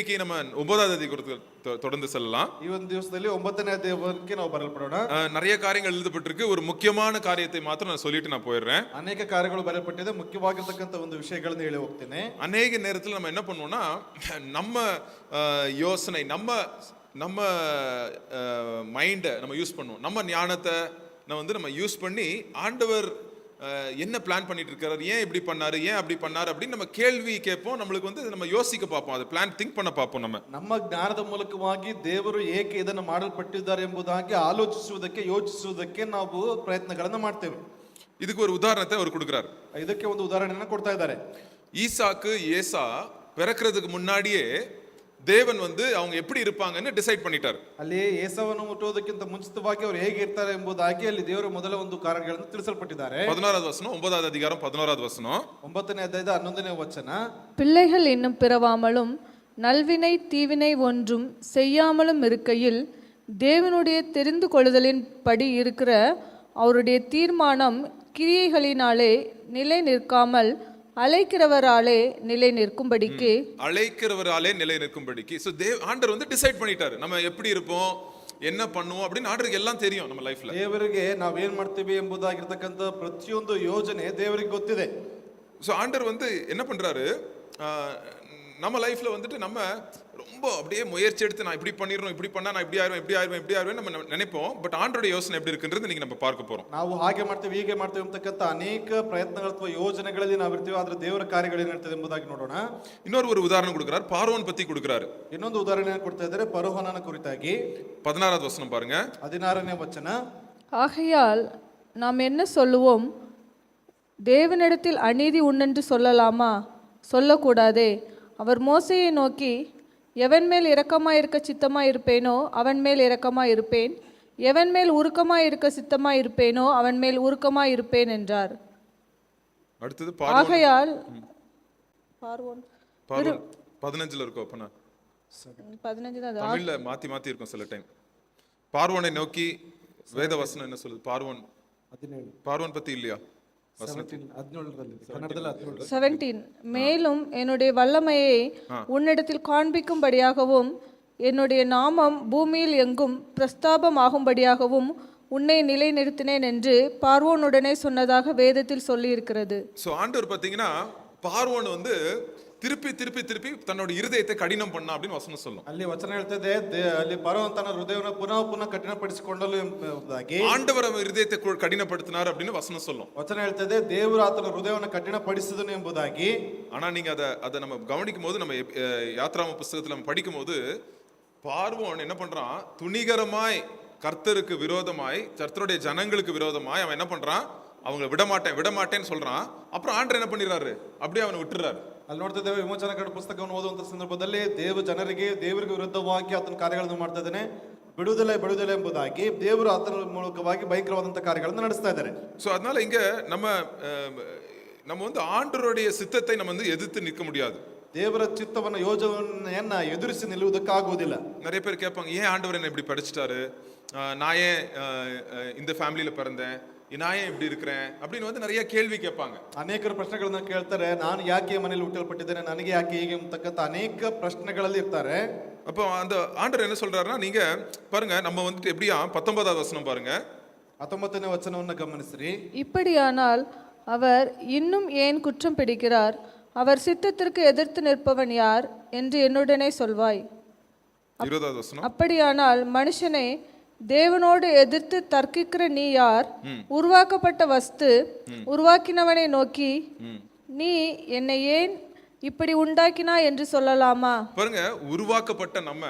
இன்னைக்கு நம்ம 9வது அதிகாரத்துக்கு தொடர்ந்து செல்லலாம். ಈ ಒಂದು ದಿವಸದಲ್ಲಿ 9ನೇ ಅಧ್ಯಾಯಕ್ಕೆ ನಾವು ಬರಲ್ಪಡೋಣ. நிறைய காரியங்கள் எழுதப்பட்டிருக்கு. ஒரு முக்கியமான காரியத்தை மாத்திரம் நான் சொல்லிட்டு நான் போயிடுறேன். ಅನೇಕ ಕಾರ್ಯಗಳು ಬರೆಯಲ್ಪಟ್ಟಿದೆ, ಮುಖ್ಯವಾಗಿರತಕ್ಕಂತ ಒಂದು ವಿಷಯಗಳನ್ನು ಹೇಳಿ ಹೋಗ್ತೇನೆ. ಅನೇಕ நேரத்தில் நம்ம என்ன பண்ணுவோம்னா நம்ம யோசனை நம்ம மைண்டை நம்ம யூஸ் பண்ணுவோம். நம்ம ஞானத்தை நம்ம யூஸ் பண்ணி ஆண்டவர் என்ன பிளான் பண்ணிட்டு இருக்காரு, ஏன் இப்படி பண்ணாரு, ஏன் அப்படி பண்ணாரு அப்படின்னு நம்ம கேள்வி கேட்போம். நம்மளுக்கு நம்ம யோசிக்க பார்ப்போம், அது பிளான் திங்க் பண்ண பார்ப்போம். ನಮ್ಮ ಜ್ಞಾನದ ಮೂಲಕವಾಗಿ ದೇವರು ಏಕೆ ಇದನ್ನು ಮಾಡಲ್ಪಟ್ಟಿದ್ದಾರೆ ಎಂಬುದಾಗಿ ಆಲೋಚಿಸುವುದಕ್ಕೆ, ಯೋಚಿಸುವುದಕ್ಕೆ ನಾವು ಪ್ರಯತ್ನಗಳನ್ನು ಮಾಡ್ತೇವೆ. இதுக்கு ஒரு உதாரணத்தை அவர் கொடுக்கிறார். ಇದಕ್ಕೆ ಒಂದು ಉದಾಹರಣೆಯನ್ನು ಕೊಡ್ತಾ ಇದ್ದಾರೆ. ஈசாக்கு ஏசா பிறக்கிறதுக்கு முன்னாடியே தேவன் அவங்க எப்படி இருப்பாங்கன்னு டிசைட் பண்ணிட்டார். ಅಲ್ಲಿ ಏಸವನ್ನು ಹುಟ್ಟುವುದಕ್ಕಿಂತ ಮುಂಚಿತವಾಗಿ ಅವರು ಹೇಗೆ ಇರ್ತಾರೆ ಎಂಬುದಾಗಿ ಅಲ್ಲಿ ದೇವರು ಮೊದಲ ಒಂದು ಕಾರಣಗಳನ್ನು ತಿಳಿಸಲ್ಪಟ್ಟಿದ್ದಾರೆ. 16வது வசனம், 9வது அதிகாரம் 11வது வசனம். 9ನೇ ಅಧ್ಯಾಯದ 11ನೇ ವಚನ. பிள்ளைகள் இன்னும் பிறவாமலும் நல்வினை தீவினை ஒன்றும் செய்யாமலும் இருக்கையில் தேவனுடைய தெரிந்து கொள்ளுதலின் படி இருக்கிற அவருடைய தீர்மானம் கிரியைகளினாலே நிலை நிற்காமல் அழைக்கிறவராலே நிலை நிற்கும்படிக்கு சோ ஆண்டவர் டிசைட் பண்ணிட்டாரு நம்ம எப்படி இருப்போம், என்ன பண்ணுவோம் அப்படின்னு ஆண்டருக்கு எல்லாம் தெரியும். நம்ம லைஃப்ல ದೇವರಿಗೆ ನಾವು ಏನು ಮಾಡ್ತೀವಿ ಎಂಬುದಾಗಿರತಕ್ಕಂತ ಪ್ರತಿಯೊಂದು ಯೋಜನೆ ದೇವರಿಗೆ ಗೊತ್ತಿದೆ. சோ ஆண்டவர் என்ன பண்றாரு, நம்ம லைஃப்ல நம்ம ரொம்ப அப்படியே முயற்சி எடுத்து நான் இப்படி பண்ணிரணும், இப்படி பண்ணா நான் இப்படி ஆயிருவேன் நம்ம நினைப்போம். பட் ஆண்டவருடைய யோசனை எப்படி இருக்குன்றது இன்னைக்கு நம்ம பார்க்க போறோம். ನಾವು ಹಾಗೆ ಮಾಡ್ತೀವಿ, ಹೀಗೆ ಮಾಡ್ತೀವಿ ಅಂತಕ್ಕಂತ ಅನೇಕ ಪ್ರಯತ್ನಗಳು ಅಥವಾ ಯೋಜನೆಗಳಲ್ಲಿ ನಾವು ಇರ್ತೀವಿ, ಆದ್ರೆ ದೇವರ ಕಾರ್ಯಗಳು ಏನಿರ್ತದೆ ಎಂಬುದಾಗಿ ನೋಡೋಣ. இன்னொரு உதாரணம் கொடுக்கிறார், பார்வோன் பத்தி கொடுக்கிறாரு. ಇನ್ನೊಂದು ಉದಾಹರಣೆಯನ್ನು ಕೊಡ್ತಾ ಇದ್ದಾರೆ ಫರೋಹನನ ಕುರಿತಾಗಿ. 16வது வசனம் பாருங்க. 16ನೇ ವಚನ. ஆகையால் நாம் என்ன சொல்லுவோம், தேவனிடத்தில் அநீதி உண்டென்று சொல்லலாமா? சொல்லக்கூடாதே. அவர் மோசேயை நோக்கி, எவன் மேல் இரக்கமாய் இருக்க சித்தமாய் இருப்பேனோ அவன் மேல் இரக்கமாய் இருப்பேன், எவன் மேல் உருக்கமாய் இருக்க சித்தமாய் இருப்பேனோ அவன் மேல் உருக்கமாய் இருப்பேன் என்றார். அடுத்தது ஆகையால் 15ல இருக்கும். அப்பனா 15 தான் தமிழ்ல மாத்தி இருக்கும் சில டைம். பார்வோனை நோக்கி வேத வசனம் என்ன சொல்லுது? பார்வோன் பத்தி இல்லையா? 17 மேலும் என்னுடைய வல்லமையை உன்னிடத்தில் காண்பிக்கும்படியாகவும் என்னுடைய நாமம் பூமியில் எங்கும் பிரஸ்தாபமாகும்படியாகவும் உன்னை நிலைநிறுத்தினேன் என்று பார்வோனுடனே சொன்னதாக வேதத்தில் சொல்லி இருக்கிறது. சோ ஆண்டவர் பாத்தீங்கன்னா பார்வோன் திருப்பி திருப்பி திருப்பி தன்னோட இருதயத்தை கடினம் பண்ணா அப்படின்னு வசனம் சொல்லும். ಅಲ್ಲಿ ವಚನ ಹೇಳ್ತದೆ, ಅಲ್ಲಿ ಫರೋಹನ ತನ್ನ ಹೃದಯವನ್ನು ಪುನಃ ಕಠಿಣಪಡಿಸಿಕೊಂಡಲು ಎಂಬುದಾಗಿ ஆண்டவர் அவன் இருதயத்தை கடினப்படுத்தினார் அப்படின்னு வசனம் சொல்லும். ವಚನ ಹೇಳ್ತದೆ, ದೇವರು ಆತನ ಹೃದಯವನ್ನು ಕಠಿಣಪಡಿಸಿದನು ಎಂಬುದಾಗಿ. ஆனா நீங்க அதை நம்ம கவனிக்கும் போது, நம்ம யாத்ராம புஸ்தகத்துல நம்ம படிக்கும் போது பார்வோன் என்ன பண்றான், துணிகரமாய் கர்த்தருக்கு விரோதமாய், கர்த்தருடைய ஜனங்களுக்கு விரோதமாய் அவன் என்ன பண்றான், அவங்களை விடமாட்டேன்னு சொல்றான். அப்புறம் ஆண்டவர் என்ன பண்ணிடுறாரு, அப்படியே அவனை விட்டுறாரு. ಅಲ್ಲಿ ನೋಡ್ತಿದ್ದೇವೆ, ವಿಮೋಚನಾ ಪುಸ್ತಕವನ್ನು ಓದುವಂತ ಸಂದರ್ಭದಲ್ಲಿ ದೇವರಿಗೆ ವಿರುದ್ಧವಾಗಿ ಆತನ ಕಾರ್ಯಗಳನ್ನು ಮಾಡ್ತಾ ಇದ್ದಾನೆ. ಬಿಡುವುದಿಲ್ಲ ಎಂಬುದಾಗಿ ದೇವರು ಆತನ ಮೂಲಕವಾಗಿ ಭಯಂಕರವಾದಂತಹ ಕಾರ್ಯಗಳನ್ನು ನಡೆಸ್ತಾ ಇದ್ದಾರೆ. சோ அதனால இங்க நம்ம ஆண்டவருடைய சித்தத்தை நம்ம எதிர்த்து நிற்க முடியாது. ದೇವರ ಚಿತ್ತವನ್ನ ಯೋಜನೆಯನ್ನ ಎದುರಿಸಿ ನಿಲ್ಲುವುದಕ್ಕಾಗುವುದಿಲ್ಲ. நிறைய பேர் கேட்பாங்க, ஏன் ஆண்டவர் என்ன இப்படி படிச்சிட்டாரு, நான் ஏன் இந்த ஃபேமிலியில பிறந்தேன், நான் ஏன் இப்படி இருக்கிறேன் அப்படின்னு நிறைய கேள்வி கேட்பாங்க. ಅನೇಕರು ಪ್ರಶ್ನೆಗಳನ್ನ ಕೇಳ್ತಾರೆ, ನಾನು ಯಾಕೆ ಮನೆಯಲ್ಲಿ ಹುಟ್ಟಲ್ಪಟ್ಟಿದ್ದೇನೆ, ನನಗೆ ಯಾಕೆ ಹೀಗೆ ಅಂತಕ್ಕಂತ ಅನೇಕ ಪ್ರಶ್ನೆಗಳಲ್ಲಿ ಇರ್ತಾರೆ. அப்போ அந்த ஆண்டவர் என்ன சொல்றாருன்னா, நீங்க பாருங்க, நம்ம எப்படியா 19வது வசனம் பாருங்க. 19ನೇ ವಚನವನ್ನು ಗಮನಿಸಿರಿ. இப்படியானால் அவர் இன்னும் ஏன் குற்றம் பிடிக்கிறார், அவர் சித்தத்திற்கு எதிர்த்து நிற்பவன் யார் என்று என்னுடனே சொல்வாய். 20வது வசனம். அப்படியானால் மனுஷனை தேவனோடு எதிர்த்து தர்க்கிக்கிற நீ யார்? உருவாக்கப்பட்ட வஸ்து உருவாக்கினவனை நோக்கி, நீ என்னை ஏன் இப்படி உண்டாக்கினா என்று சொல்லலாமா? பாருங்க, உருவாக்கப்பட்ட நம்ம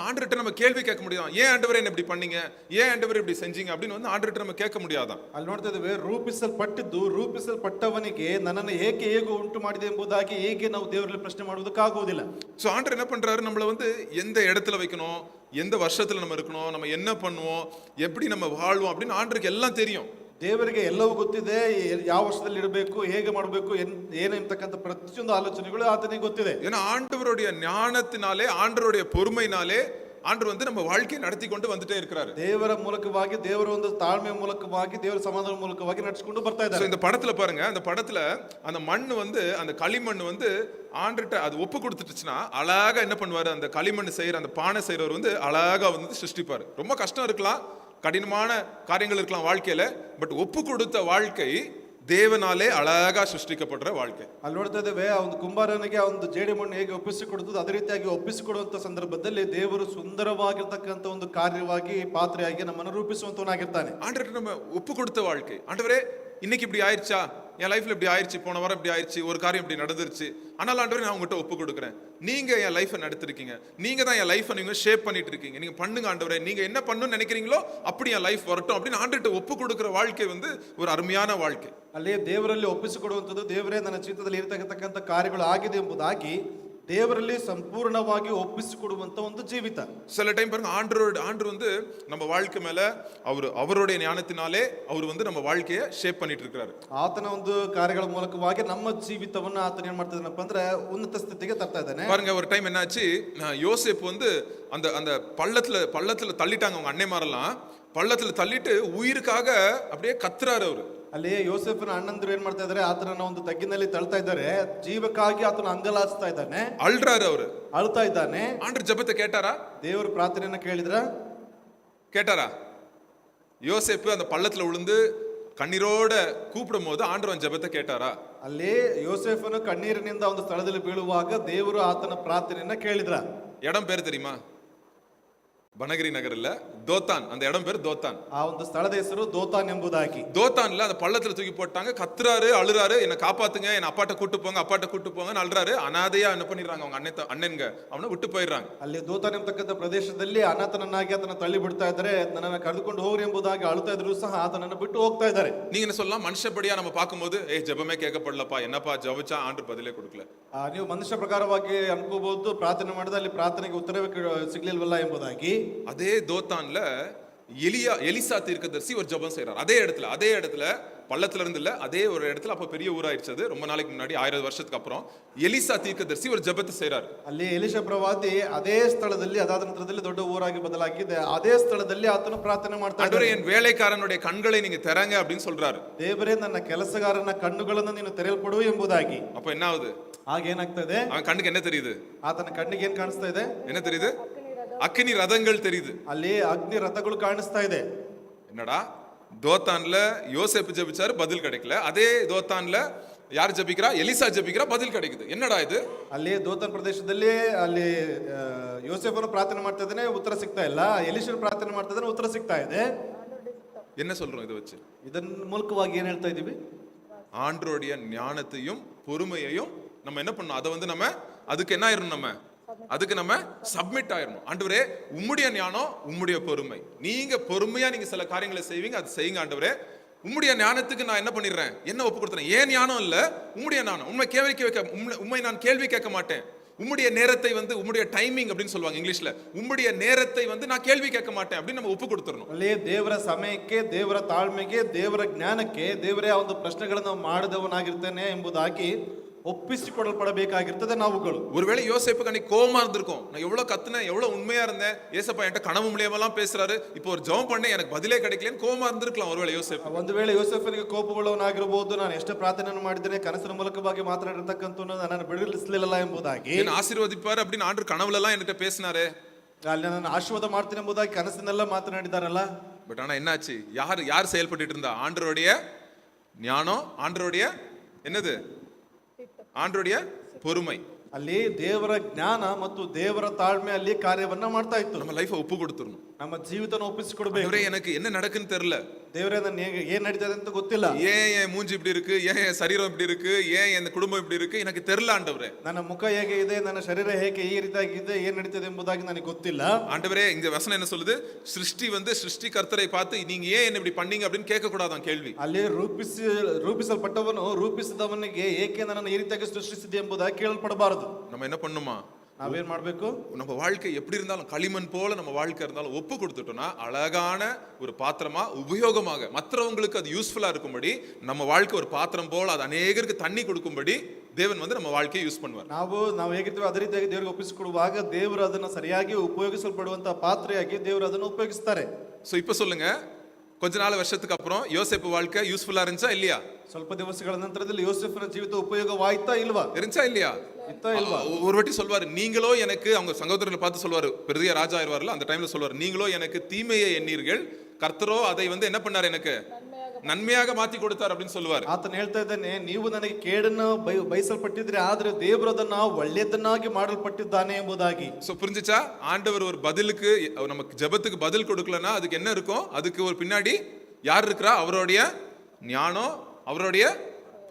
ஆண்டவர்கிட்ட நம்ம கேள்வி கேட்க முடியும். ஏன் ஆண்டவரே என்ன இப்படி பண்ணீங்க, ஏன் ஆண்டவரே இப்படி செஞ்சீங்க அப்படின்னு ஆண்டவர்கிட்ட நம்ம கேட்க முடியாதான்? ಅಲ್ಲಿ ನೋಡ್ತಾ ಇದ್ದೇವೆ, ರೂಪಿಸಲ್ಪಟ್ಟವನಿಗೆ ನನ್ನನ್ನು ಹೇಗೆ ಉಂಟು ಮಾಡಿದೆ ಎಂಬುದಾಗಿ ಹೇಗೆ ನಾವು ದೇವರಲ್ಲಿ ಪ್ರಶ್ನೆ ಮಾಡುವುದಕ್ಕಾಗುವುದಿಲ್ಲ. சோ ஆண்டவர் என்ன பண்றாரு, நம்மள எந்த இடத்துல வைக்கணும், எந்த வருஷத்துல நம்ம இருக்கணும், நம்ம என்ன பண்ணுவோம், எப்படி நம்ம வாழ்வோம் அப்படின்னு ஆண்டவருக்கு எல்லாம் தெரியும். ದೇವರಿಗೆ ಎಲ್ಲವೂ ಗೊತ್ತಿದೆ, ಯಾವ ವರ್ಷದಲ್ಲಿ ಇಡಬೇಕು, ಹೇಗೆ ಮಾಡಬೇಕು, ಏನಂತಕ್ಕಂಥ ಪ್ರತಿಯೊಂದು ಆಲೋಚನೆಗಳು ಆತನಿಗೆ ಗೊತ್ತಿದೆ. ஏன்னா ஆண்டவருடைய ஞானத்தினாலே, ஆண்டவருடைய பொறுமையினாலே ஆண்டவர் வந்து நம்ம வாழ்க்கையை நடத்தி கொண்டு வந்துட்டே இருக்கிறாரு. ದೇವರ ಮೂಲಕವಾಗಿ, ದೇವರ ಒಂದು ತಾಳ್ಮೆ ಮೂಲಕವಾಗಿ, ದೇವರ ಸಮಾಧಾನ ಮೂಲಕವಾಗಿ ನಡೆಸಿಕೊಂಡು ಬರ್ತಾ So, ಇದ್ದಾರೆ. இந்த படத்துல பாருங்க, அந்த படத்துல அந்த மண்ணு வந்து, அந்த களிமண் வந்து ஆண்டுகிட்ட அது ஒப்பு கொடுத்துட்டுச்சுன்னா அழகா என்ன பண்ணுவாரு, அந்த களிமண் செய்யற அந்த பானை செய்யறவர் வந்து அழகா வந்து சிருஷ்டிப்பாரு. ரொம்ப கஷ்டம் இருக்கலாம், கடினமான காரியங்கள் இருக்கலாம் வாழ்க்கையில, பட் ஒப்பு கொடுத்த வாழ்க்கை ದೇವನಾಲೇ ಅಳಗ ಸೃಷ್ಟಿಸಲ್ಪಟ್ಟ வாழ்க்கை. ಅಲ್ಲಿ ನೋಡ್ತಾ ಇದ್ದೇವೆ, ಆ ಒಂದು ಕುಂಬಾರನಿಗೆ ಆ ಒಂದು ಜೇಡಿಮಣ್ಣು ಹೇಗೆ ಒಪ್ಪಿಸಿಕೊಡುತ್ತದೆ ಅದೇ ರೀತಿಯಾಗಿ ಒಪ್ಪಿಸಿಕೊಡುವಂತ ಸಂದರ್ಭದಲ್ಲಿ ದೇವರು ಸುಂದರವಾಗಿರ್ತಕ್ಕಂಥ ಒಂದು ಕಾರ್ಯವಾಗಿ ಪಾತ್ರೆಯಾಗಿ ನಮ್ಮನ್ನು ರೂಪಿಸುವಂತವನಾಗಿರ್ತಾನೆ. ஆண்டவர்கிட்ட நம்ம ஒப்பு கொடுத்த வாழ்க்கை. ஆண்டவரே இன்னைக்கு இப்படி ஆயிடுச்சா, என் லைஃப்ல இப்படி ஆயிடுச்சு, போன வாரம் இப்படி ஆயிடுச்சு, ஒரு காரியம் இப்படி நடந்துருச்சு, ஆனால் ஆண்டவரே நான் உங்ககிட்ட ஒப்பு கொடுக்குறேன், நீங்க என் லைஃபை நடத்திருக்கீங்க, நீங்க தான் என் லைஃபை நீங்க ஷேப் பண்ணிட்டு இருக்கீங்க, நீங்க பண்ணுங்க ஆண்டவரே, நீங்க என்ன பண்ணணும்னு நினைக்கிறீங்களோ அப்படி என் லைஃப் வரட்டும் அப்படின்னு ஆண்டவர்கிட்ட ஒப்பு கொடுக்கிற வாழ்க்கை வந்து ஒரு அருமையான வாழ்க்கை. ಅಲ್ಲಿ ದೇವರಲ್ಲಿ ಒಪ್ಪಿಸಿಕೊಡುವಂಥದ್ದು, ದೇವರೇ ನನ್ನ ಜೀವಿತದಲ್ಲಿ ಇರತಕ್ಕಂಥ ಕಾರ್ಯಗಳು ಆಗಿದೆ ಎಂಬುದಾಗಿ ದೇವರಲ್ಲಿ ಸಂಪೂರ್ಣವಾಗಿ ಒಪ್ಪಿಸಿಕೊಡುವಂತ ಒಂದು ಜೀವಿತ. சில டைம் பாருங்க, ஆண்டவர் வந்து நம்ம வாழ்க்கை மேல அவருடைய ஞானத்தினாலே அவர் வந்து நம்ம வாழ்க்கையை ஷேப் பண்ணிட்டு இருக்காரு. ಆತನ ಒಂದು ಕಾರ್ಯಗಳ ಮೂಲಕವಾಗಿ ನಮ್ಮ ಜೀವಿತವನ್ನ ಆತನ ಏನ್ ಮಾಡ್ತಿದ್ದಾನಪ್ಪ ಅಂದ್ರೆ ಉನ್ನತ ಸ್ಥಿತಿಗೆ ತರ್ತಾ ಇದ್ದಾನೆ. பாருங்க, ஒரு டைம் என்னாச்சு, யோசேப்பு வந்து அந்த அந்த பள்ளத்துல தள்ளிட்டாங்க அவங்க அன்னைமாரெல்லாம். பள்ளத்துல தள்ளிட்டு உயிருக்காக அப்படியே கத்துறாரு அவரு. ಅಲ್ಲಿ ಯೋಸೇಫನ ಅಣ್ಣಂದ್ರು ಏನ್ ಮಾಡ್ತಾ ಇದಾರೆ, ಆತನನ್ನ ಒಂದು ತಗ್ಗಿನಲ್ಲಿ ತಳ್ತಾ ಇದ್ದಾರೆ, ಜೀವಕ್ಕಾಗಿ ಆತನ ಅಂಗಲಾಚ್ತಾ ಇದ್ದಾನೆ, அழுறாரு அவரு, ಅಳ್ತಾ ಇದ್ದಾನೆ. ஆண்டவர் ஜெபத்தை கேட்டாரா? ದೇವರ ಪ್ರಾರ್ಥನೆಯನ್ನ கேட்டாரா? யோசேப்பு அந்த பள்ளத்துல விழுந்து கண்ணீரோட கூப்பிடும் போது ஆண்டவன் ஜெபத்தை கேட்டாரா? ಅಲ್ಲಿ ಯೋಸೇಫನು ಕಣ್ಣೀರಿನಿಂದ ಒಂದು ಸ್ಥಳದಲ್ಲಿ ಬೀಳುವಾಗ ದೇವರು ಆತನ ಪ್ರಾರ್ಥನೆಯನ್ನ ಕೇಳಿದ್ರ. இடம் பேர் தெரியுமா? பனகிரி நகர்ல தோத்தான், அந்த இடம் பேர் தோத்தான். ಆ ಒಂದು ಸ್ಥಳದ ಹೆಸರು ದೋತಾನ್ ಎಂಬುದಾಗಿ. தோத்தான்ல அந்த பள்ளத்துல தூக்கி போட்டாங்க, கத்துறாரு, அழுறாரு, என்ன காப்பாத்துங்க, என்ன அப்பாட்ட கூட்டு போங்கன்னு அழுறாரு. அனாதையா என்ன பண்ணிடுறாங்க அவங்க அண்ணனுங்க, அவனை விட்டு போயிடுறாங்க. ಅಲ್ಲಿ ದೋತಾನ್ ಎಂಬತಕ್ಕಂಥ ಪ್ರದೇಶದಲ್ಲಿ ಅನಾಥನನ್ನಾಗಿ ಆತನ ತಳ್ಳಿ ಬಿಡ್ತಾ ಇದ್ದಾರೆ, ನನ್ನನ್ನು ಕರೆದುಕೊಂಡು ಹೋಗ್ರಿ ಎಂಬುದಾಗಿ ಅಳುತ್ತಾ ಇದ್ರು ಸಹ ಆತನನ್ನು ಬಿಟ್ಟು ಹೋಗ್ತಾ ಇದ್ದಾರೆ. நீங்க என்ன சொல்லலாம், மனுஷப்படியா நம்ம பார்க்கும்போது ஜெபமே கேட்கப்படலப்பா, என்னப்பா ஜெபிச்சா ஆண்டவர் பதிலே கொடுக்கல. ನೀವು ಮನುಷ್ಯ ಪ್ರಕಾರವಾಗಿ ಅನ್ಕೋಬಹುದು, ಪ್ರಾರ್ಥನೆ ಮಾಡಿದ ಅಲ್ಲಿ ಪ್ರಾರ್ಥನೆಗೆ ಉತ್ತರವೇ ಸಿಗ್ಲಿಲ್ವಲ್ಲ ಎಂಬುದಾಗಿ. அதே தோத்தான்ல எலிசா தீர்க்கதரிசி ஒரு ஜெபம் செய்றார். அதே இடத்துல பள்ளத்துல இருந்து இல்ல, அதே ஒரு இடத்துல, அப்ப பெரிய ஊராயிடுச்சு அது, ரொம்ப நாளைக்கு முன்னாடி, 1000 வருஷத்துக்கு அப்புறம் எலிசா தீர்க்கதரிசி ஒரு ஜெபத்தை செய்றார். ಅಲ್ಲಿ ಎಲಿಷಾ ಪ್ರವಾದಿ ಅದೇ ಸ್ಥಳದಲ್ಲಿ, ಅದಾದ ನಂತರದಲ್ಲಿ ದೊಡ್ಡ ಊರಾಗಿ ಬದಲಾಗಿದೆ, ಅದೇ ಸ್ಥಳದಲ್ಲಿ ಆತನು ಪ್ರಾರ್ಥನೆ ಮಾಡ್ತಾ ಇದ್ದಾನೆ. என் வேலைக்காரனுடைய கண்களை நீங்க திறங்க அப்படின்னு சொல்றாரு. ದೇವರೇ ನನ್ನ ಕೆಲಸಗಾರನ ಕಣ್ಣುಗಳನ್ನು ನೀನು ತೆರೆಯಲ್ಪಡು ಎಂಬುದಾಗಿ. அப்ப என்ன ஆகுது? ಆಗೇನಾಗ್ತದೆ? அவன் கண்ணுக்கு என்ன தெரியுது? ಆತನ ಕಣ್ಣಿಗೆ ಏನ್ ಕಾಣಿಸ್ತಾ ಇದೆ? என்ன தெரியுது? அக்கினி ரதங்கள் தெரியுது. ಅಲ್ಲಿ ಅಗ್ನಿ ರಥಗಳು ಕಾಣಿಸ್ತಾ ಇದೆ. என்னடா, தோத்தான்ல யோசேப்பு ஜெபிச்சாரு, பதில் கிடைக்கல. அதே தோத்தான்ல யார் ஜெபிக்கிறா? எலிசா ஜெபிக்கிறா, பதில் கிடைக்குது. என்னடா இது? ಅಲ್ಲಿ ದೋತಾನ್ ಪ್ರದೇಶದಲ್ಲಿ ಅಲ್ಲಿ ಯೋಸೇಫನು ಪ್ರಾರ್ಥನೆ ಮಾಡ್ತಾ ಇದ್ದಾನೆ, ಉತ್ತರ ಸಿಗ್ತಾ ಇಲ್ಲ. ಎಲಿಷನ ಪ್ರಾರ್ಥನೆ ಮಾಡ್ತಾ ಇದ್ದಾನೆ, ಉತ್ತರ ಸಿಗ್ತಾ ಇದೆ. என்ன சொல்றோம் இதை வச்சு? ಇದನ್ ಮೂಲಕವಾಗಿ ಏನ್ ಹೇಳ್ತಾ ಇದೀವಿ? ஆண்டவருடைய ஞானத்தையும் பொறுமையையும் நம்ம என்ன பண்ணணும், அதை வந்து நம்ம அதுக்கு என்ன ஆயிரணும், அதுக்கு நம்ம சப்மிட் ஆயிரணும். ஆண்டவரே, உம்முடைய ஞானம், உம்முடைய பொறுமை, நீங்க பொறுமையா நீங்க சில காரியங்களை செய்வீங்க, அது செய்யுங்க ஆண்டவரே. உம்முடைய ஞானத்துக்கு நான் என்ன பண்ணிடுறேன், என்ன ஒப்பு கொடுத்துறேன். ஏன் ஞானம் இல்ல, உம்முடைய ஞானம். உண்மை நான் கேள்வி கேட்க மாட்டேன். உம்முடைய நேரத்தை வந்து, உம்முடைய டைமிங் அப்படின்னு சொல்லுவாங்க இங்கிலீஷ்ல, உம்முடைய நேரத்தை வந்து நான் கேள்வி கேட்க மாட்டேன் அப்படின்னு நம்ம ஒப்பு கொடுத்துறணும். ಅಲ್ಲಿ ದೇವರ ಸಮಯಕ್ಕೆ, ದೇವರ ತಾಳ್ಮೆಗೆ, ದೇವರ ಜ್ಞಾನಕ್ಕೆ ದೇವರೇ ಆ ಒಂದು ಪ್ರಶ್ನೆಗಳನ್ನು ಮಾಡಿದವನಾಗಿರ್ತೇನೆ ಎಂಬುದಾಗಿ ஒப்பிசிக்கொள்ளப்படಬೇಕಾಗಿರ್ತದೆ ನಾವುಗಳು. ஒருவேளை யோசேப்புக்கு அன்னைக்கு கோவமா இருந்திருக்கும், நான் எவ்வளவு கத்துனேன், எவ்வளவு உண்மையா இருந்தேன், ஏசப்பா என்கிட்ட கனவு மூலியமெல்லாம் பேசுறாரு, இப்போ ஒரு ஜெபம் பண்ணேன், எனக்கு பதிலே கிடைக்கலன்னு கோவமா இருந்திருக்கலாம் ஒருவேளை யோசேப்பு. ಒಂದು ವೇಳೆ ಯೋಸೇಫನಿಗೆ ಕೋಪಗೊಳ್ಳವನಾಗಿರಬಹುದು, ನಾನು ಎಷ್ಟು ಪ್ರಾರ್ಥನೆಯನ್ನು ಮಾಡಿದ್ದೇನೆ, ಕನಸಿನ ಮೂಲಕವಾಗಿ ಮಾತನಾಡಿರ್ತಕ್ಕಂಥದ್ದು ನನ್ನನ್ನು ಬಿಡಿಸಲಿಲ್ಲ ಎಂಬುದಾಗಿ. என்ன ஆசீர்வதிப்பார் அப்படின்னு ஆண்டவர் கனவுல எல்லாம் என்கிட்ட பேசினாரு, ಅಲ್ಲಿ ನನ್ನ ಆಶೀರ್ವಾದ ಮಾಡ್ತೀನಿ ಎಂಬುದಾಗಿ ಕನಸಿನೆಲ್ಲ ಮಾತನಾಡಿದಾರಲ್ಲ. பட் ஆனா என்னாச்சு, யார் செயல்பட்டு இருந்தா? ஆண்டவருடைய ஞானம், ஆண்டவருடைய என்னது, ஆண்டவருடைய பொறுமை. ಅಲ್ಲಿ ದೇವರ ಜ್ಞಾನ ಮತ್ತು ದೇವರ ತಾಳ್ಮೆ ಅಲ್ಲಿ ಕಾರ್ಯವನ್ನ ಮಾಡ್ತಾ ಇತ್ತು. நம்ம லைஃபை ஒப்பு கொடுத்துறணும். ನಮ್ಮ ಜೀವಿತನ ಒಪ್ಪಿಸಿಕೊಡ್ಬೇಕು. எனக்கு என்ன நடக்குன்னு தெரியல, ದೇವರೇ ನನ್ನ ಏನ್ ನಡೀತದೆ ಅಂತ ಗೊತ್ತಿಲ್ಲ. ஏன் என் மூஞ்சி இப்படி இருக்கு, ஏன் என் சரீரம் இப்படி இருக்கு, ஏன் என் குடும்பம் இப்படி இருக்கு, எனக்கு தெரியல ஆண்டவரே. ನನ್ನ ಮುಖ ಹೇಗೆ ಇದೆ, ನನ್ನ ಶರೀರ ಹೇಗೆ ಈ ರೀತಿಯಾಗಿದೆ, ಏನ್ ನಡೀತದೆ ಎಂಬುದಾಗಿ ನನಗೆ ಗೊತ್ತಿಲ್ಲ. ஆண்டவரே, இந்த வசனம் என்ன சொல்லுது? சிருஷ்டி கர்த்தரை பார்த்து நீங்க ஏன் என்ன இப்படி பண்ணீங்க அப்படின்னு கேட்க கூடாதான் கேள்வி. ಅಲ್ಲಿ ರೂಪಿಸಲ್ಪಟ್ಟವನು ರೂಪಿಸಿದವನಿಗೆ ಏಕೆ ನನ್ನನ್ನು ಈ ರೀತಿಯಾಗಿ ಸೃಷ್ಟಿಸಿದೆ ಎಂಬುದಾಗಿ ಕೇಳಲ್ಪಡಬಾರದು. நம்ம என்ன பண்ணுமா, ನಾವೇನ್ ಮಾಡ್ಬೇಕು? நம்ம வாழ்க்கை எப்படி இருந்தாலும் களிமண் போல நம்ம வாழ்க்கை இருந்தாலும் ஒப்பு கொடுத்துட்டோம்னா அழகான ஒரு பாத்திரமா உபயோகமாக மற்றவங்களுக்கு அது யூஸ்ஃபுல்லா இருக்கும்படி நம்ம வாழ்க்கை ஒரு பாத்திரம் போல அது அநேகருக்கு தண்ணி கொடுக்கும்படி தேவன் வந்து நம்ம வாழ்க்கையை யூஸ் பண்ணுவார். ನಾವು ಹೇಗಿರ್ತೀವಿ ಅದೇ ರೀತಿಯಾಗಿ ದೇವರಿಗೆ ಒಪ್ಪಿಸಿಕೊಡುವಾಗ ದೇವರು ಅದನ್ನ ಸರಿಯಾಗಿ ಉಪಯೋಗಿಸಲ್ಪಡುವಂತ ಪಾತ್ರೆಯಾಗಿ ದೇವರು ಅದನ್ನು ಉಪಯೋಗಿಸ್ತಾರೆ. சோ இப்ப சொல்லுங்க, கொஞ்ச நாள் வருஷத்துக்கு அப்புறம் யோசேப்பு வாழ்க்கை யூஸ்ஃபுல்லா இருந்துச்சா இல்லையா? ಸ್ವಲ್ಪ ದಿವಸಗಳ ನಂತರದಲ್ಲಿ ಯೋಸೇಫನ ಜೀವಿತ ಉಪಯೋಗವಾಯ್ತಾ ಇಲ್ವಾ? இருந்துச்சா இல்லையா? ಇಲ್ವಾ? ஒரு வாட்டி சொல்வாரு, நீங்களோ எனக்கு, அவங்க சகோதரர்களை பார்த்து சொல்வாரு, பெரிய ராஜா ஆயிருவார்ல அந்த டைம்ல சொல்வாரு, நீங்களோ எனக்கு தீமையை எண்ணீர்கள், கர்த்தரோ அதை வந்து என்ன பண்ணார், எனக்கு நன்மையாக மாத்தி கொடுத்தார் அப்படின்னு சொல்லுவார். ಆತನ ಹೇಳ್ತಾ ಇದ್ದಾನೆ, ನೀವು ನನಗೆ ಕೇಡನ್ನು ಬಯಸಲ್ಪಟ್ಟಿದ್ರೆ ಆದ್ರೆ ದೇವರು ಅದನ್ನ ಒಳ್ಳೆಯದನ್ನಾಗಿ ಮಾಡಲ್ಪಟ್ಟಿದ್ದಾನೆ ಎಂಬುದಾಗಿ. சோ புரிஞ்சுச்சா? ஆண்டவர் ஒரு பதிலுக்கு, நமக்கு ஜெபத்துக்கு பதில் கொடுக்கலன்னா அதுக்கு என்ன இருக்கும்? அதுக்கு ஒரு பின்னாடி யார் இருக்கிறா? அவருடைய ஞானம், அவருடைய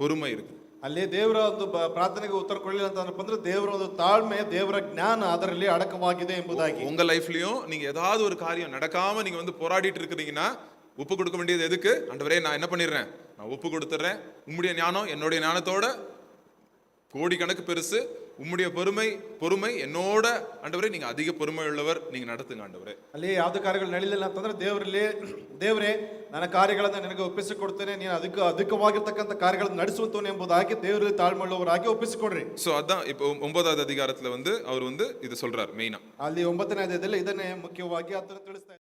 பொறுமை இருக்கு. ಅಲ್ಲಿ ದೇವರ ಒಂದು ಪ್ರಾರ್ಥನೆಗೆ ಉತ್ತರ ಕೊಡಲಿಲ್ಲ ಅಂತ ಅಂದ್ರೆ ದೇವರ ಒಂದು ತಾಳ್ಮೆ, ದೇವರ ಜ್ಞಾನ ಅದರಲ್ಲಿ ಅಡಕವಾಗಿದೆ ಎಂಬುದಾಗಿ. உங்க லைஃப்லயும் நீங்க ஏதாவது ஒரு காரியம் நடக்காம நீங்க வந்து போராடிட்டு இருக்கிறீங்கன்னா ஒப்பு கொடுக்க வேண்டியது எதுக்கு? ஆண்டவரே நான் என்ன பண்ணிடுறேன், நான் ஒப்பு கொடுத்துறேன், உம்முடைய ஞானம் என்னுடைய ஞானத்தோட கோடிக்கணக்கு பெருசு, உம்முடைய பொறுமை என்னோட ஆண்டவரே நீங்க அதிக பொறுமை உள்ளவர், நீங்க நடத்துங்க ಆಂಡವರೇ. ಅಲ್ಲಿ ಯಾವ್ದು ಕಾರ್ಯಗಳು ನಡೀಲಿಲ್ಲ ಅಂತಂದ್ರೆ ದೇವರೇ ನನ್ನ ಕಾರ್ಯಗಳನ್ನ ನಿನಗೆ ಒಪ್ಪಿಸಿಕೊಡ್ತೇನೆ, ನೀನು ಅಧಿಕವಾಗಿರ್ತಕ್ಕಂಥ ಕಾರ್ಯಗಳನ್ನು ನಡೆಸುವಂತವನು ಎಂಬುದಾಗಿ ದೇವರಲ್ಲಿ ತಾಳ್ಮೆಯುಳ್ಳವರಾಗಿ ಒಪ್ಪಿಸಿಕೊಡ್ರಿ. சோ அதான் இப்போ 9வது அதிகாரத்துல வந்து அவர் வந்து இது சொல்றார் மெயினா. ಅಲ್ಲಿ 9ನೇ ಅಧ್ಯಾಯದಲ್ಲಿ ಇದನ್ನೇ ಮುಖ್ಯವಾಗಿ ಆತನು ತಿಳಿಸ್ತಾ